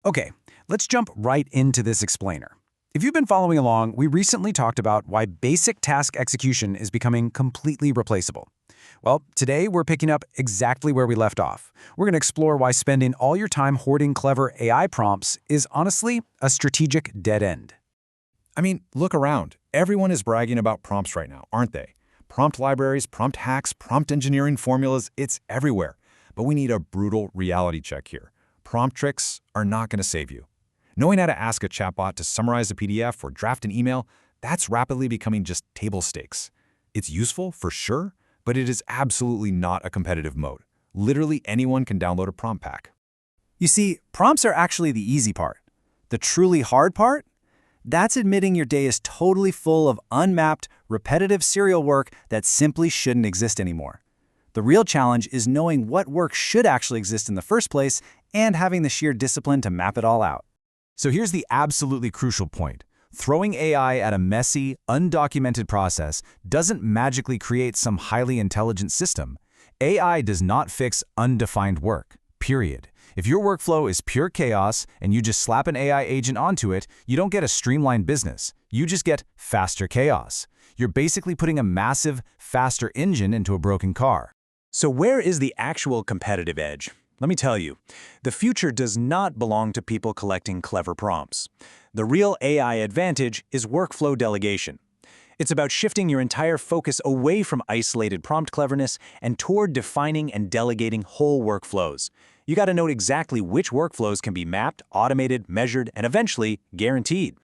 Okay, let's jump right into this explainer. If you've been following along, we recently talked about why basic task execution is becoming completely replaceable. Well, today we're picking up exactly where we left off. We're going to explore why spending all your time hoarding clever AI prompts is honestly a strategic dead end. I mean, look around. Everyone is bragging about prompts right now, aren't they? Prompt libraries, prompt hacks, prompt engineering formulas, it's everywhere. But we need a brutal reality check here. Prompt tricks are not going to save you. Knowing how to ask a chatbot to summarize a PDF or draft an email, that's rapidly becoming just table stakes. It's useful, for sure, but it is absolutely not a competitive mode. Literally anyone can download a prompt pack. You see, prompts are actually the easy part. The truly hard part? That's admitting your day is totally full of unmapped, repetitive serial work that simply shouldn't exist anymore. The real challenge is knowing what work should actually exist in the first place and having the sheer discipline to map it all out. So here's the absolutely crucial point. Throwing AI at a messy, undocumented process doesn't magically create some highly intelligent system. AI does not fix undefined work, period. If your workflow is pure chaos and you just slap an AI agent onto it, you don't get a streamlined business. You just get faster chaos. You're basically putting a massive, faster engine into a broken car. So where is the actual competitive edge? Let me tell you, the future does not belong to people collecting clever prompts. The real AI advantage is workflow delegation. It's about shifting your entire focus away from isolated prompt cleverness and toward defining and delegating whole workflows. You got to know exactly which workflows can be mapped, automated, measured, and eventually guaranteed.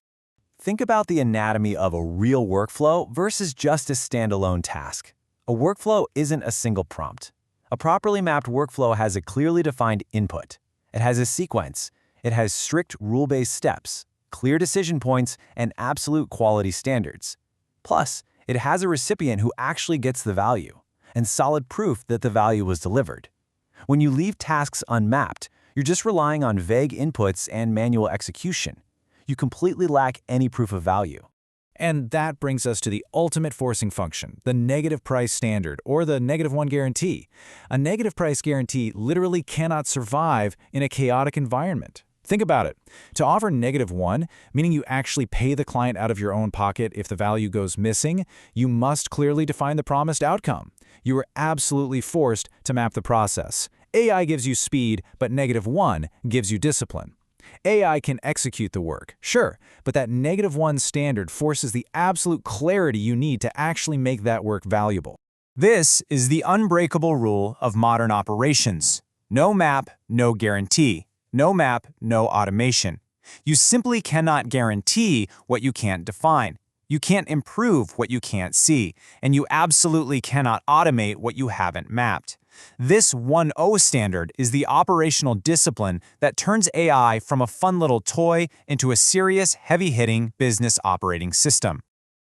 Think about the anatomy of a real workflow versus just a standalone task. A workflow isn't a single prompt. A properly mapped workflow has a clearly defined input. It has a sequence. It has strict rule-based steps, clear decision points, and absolute quality standards. Plus, it has a recipient who actually gets the value, and solid proof that the value was delivered. When you leave tasks unmapped, you're just relying on vague inputs and manual execution. You completely lack any proof of value. And that brings us to the ultimate forcing function, the negative price standard, or the -1 guarantee. A negative price guarantee literally cannot survive in a chaotic environment. Think about it. To offer -1, meaning you actually pay the client out of your own pocket if the value goes missing, you must clearly define the promised outcome. You are absolutely forced to map the process. AI gives you speed, but -1 gives you discipline. AI can execute the work, sure, but that -1 standard forces the absolute clarity you need to actually make that work valuable. This is the unbreakable rule of modern operations. No map, no guarantee. No map, no automation. You simply cannot guarantee what you can't define. You can't improve what you can't see, and you absolutely cannot automate what you haven't mapped. This 1.0 standard is the operational discipline that turns AI from a fun little toy into a serious, heavy-hitting business operating system.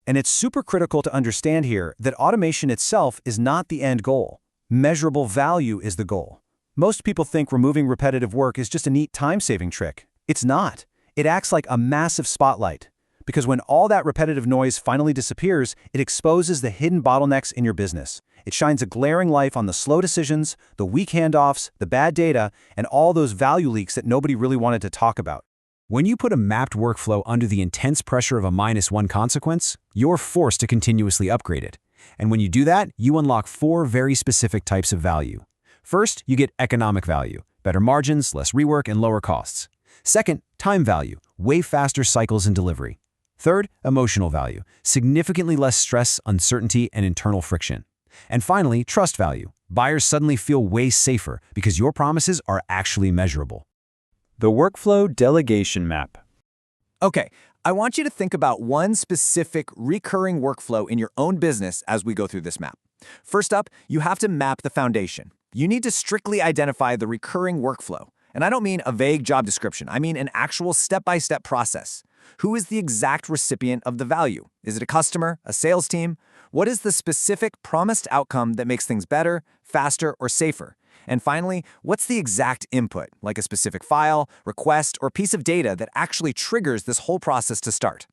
And it's super critical to understand here that automation itself is not the end goal. Measurable value is the goal. Most people think removing repetitive work is just a neat time-saving trick. It's not. It acts like a massive spotlight. Because when all that repetitive noise finally disappears, it exposes the hidden bottlenecks in your business. It shines a glaring light on the slow decisions, the weak handoffs, the bad data, and all those value leaks that nobody really wanted to talk about. When you put a mapped workflow under the intense pressure of a -1 consequence, you're forced to continuously upgrade it. And when you do that, you unlock 4 very specific types of value. First, you get economic value, better margins, less rework, and lower costs. Second, time value, way faster cycles in delivery. Third, emotional value, significantly less stress, uncertainty, and internal friction. And finally, trust value. Buyers suddenly feel way safer because your promises are actually measurable. The Workflow Delegation Map. Okay, I want you to think about one specific recurring workflow in your own business as we go through this map. First up, you have to map the foundation. You need to strictly identify the recurring workflow. And I don't mean a vague job description. I mean an actual step-by-step process. Who is the exact recipient of the value? Is it a customer, a sales team? What is the specific promised outcome that makes things better, faster, or safer? And finally, what's the exact input, like a specific file, request, or piece of data that actually triggers this whole process to start?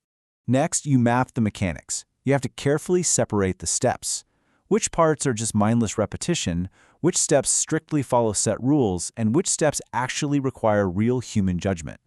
Next, you map the mechanics. You have to carefully separate the steps. Which parts are just mindless repetition, which steps strictly follow set rules, and which steps actually require real human judgment.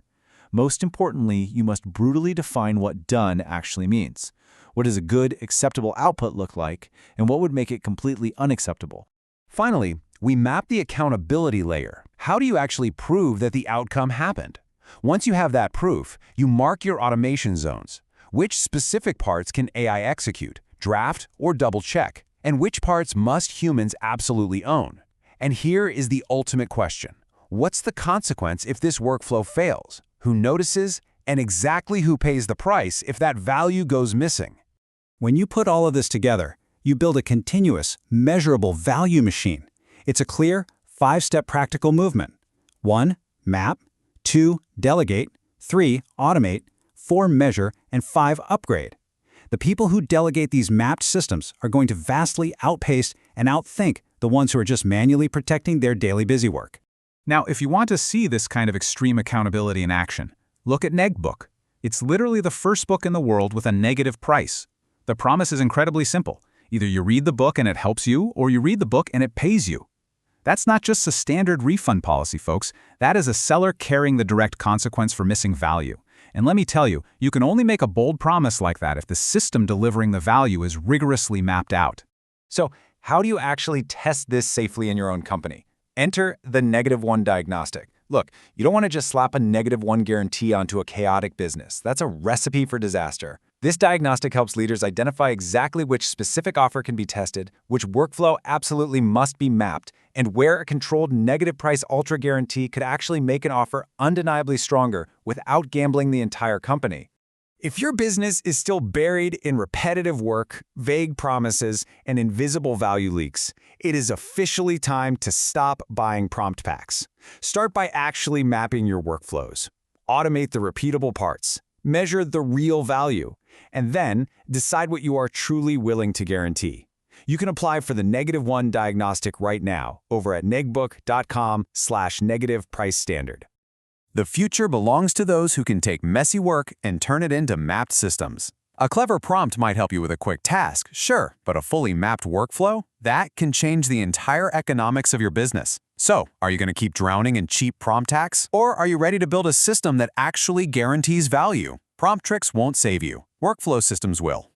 Most importantly, you must brutally define what done actually means. What does a good, acceptable output look like, and what would make it completely unacceptable? Finally, we map the accountability layer. How do you actually prove that the outcome happened? Once you have that proof, you mark your automation zones. Which specific parts can AI execute, draft, or double-check? And which parts must humans absolutely own? And here is the ultimate question. What's the consequence if this workflow fails? Who notices? And exactly who pays the price if that value goes missing? When you put all of this together, you build a continuous, measurable value machine. It's a clear, 5-step practical movement. 1. Map. 2. Delegate. 3. Automate. 4. Measure. And 5. Upgrade. The people who delegate these mapped systems are going to vastly outpace and outthink the ones who are just manually protecting their daily busywork. Now, if you want to see this kind of extreme accountability in action, look at NegBook. It's literally the first book in the world with a negative price. The promise is incredibly simple. Either you read the book and it helps you, or you read the book and it pays you. That's not just a standard refund policy, folks. That is a seller carrying the direct consequence for missing value. And let me tell you, you can only make a bold promise like that if the system delivering the value is rigorously mapped out. So, how do you actually test this safely in your own company? Enter the -1 diagnostic. Look, you don't want to just slap a -1 guarantee onto a chaotic business. That's a recipe for disaster. This diagnostic helps leaders identify exactly which specific offer can be tested, which workflow absolutely must be mapped, and where a controlled negative price ultra guarantee could actually make an offer undeniably stronger without gambling the entire company. If your business is still buried in repetitive work, vague promises, and invisible value leaks, it is officially time to stop buying prompt packs. Start by actually mapping your workflows. Automate the repeatable parts. Measure the real value. And then decide what you are truly willing to guarantee. You can apply for the -1 diagnostic right now over at negbook.com/negative price standard. The future belongs to those who can take messy work and turn it into mapped systems. A clever prompt might help you with a quick task, sure, but a fully mapped workflow? That can change the entire economics of your business. So, are you going to keep drowning in cheap prompt hacks? Or are you ready to build a system that actually guarantees value? Prompt tricks won't save you. Workflow systems will.